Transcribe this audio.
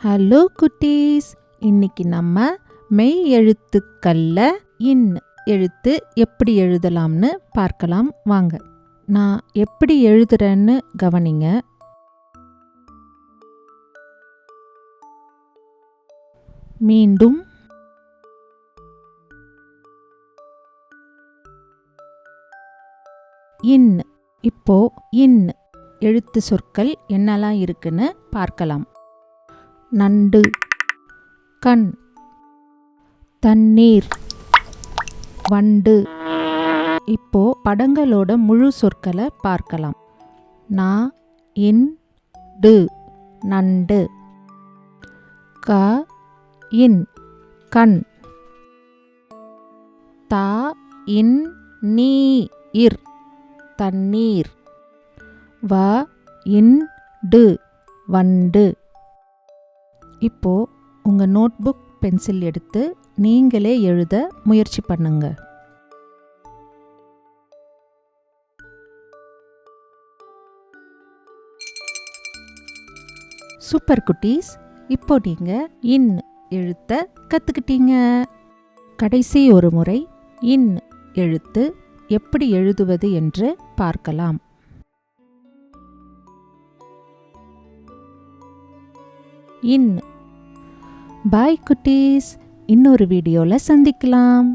Hello குட்டீஸ், இன்னைக்கு நம்ம மெய் எழுத்துக்கள்ல இன் எழுத்து எப்படி எழுதலாம்னு பார்க்கலாம் வாங்க. நான் எப்படி எழுதுறேன்னு கவனிங்க. மீண்டும் இன். இப்போ இன் எழுத்து சொற்கள் என்னெல்லாம் இருக்குன்னு பார்க்கலாம். நண்டு, கண், தண்ணீர், வண்டு. இப்போ படங்களோட முழு சொற்களை பார்க்கலாம். நா, இன், டு, நண்டு. க, இன், கண். தா, இன், நீ, இர், தண்ணீர். வ, இன், டு, வண்டு. இப்போ உங்க நோட்புக் பென்சில் எடுத்து நீங்களே எழுத முயற்சி பண்ணுங்க. சூப்பர் குட்டீஸ், இப்போ நீங்க இன் எழுத்த கத்துக்கிட்டீங்க. கடைசி ஒரு முறை இன் எழுத்து எப்படி எழுதுவது என்று பார்க்கலாம். இன். பாய் குட்டீஸ், இன்னொரு வீடியோல சந்திக்கலாம்.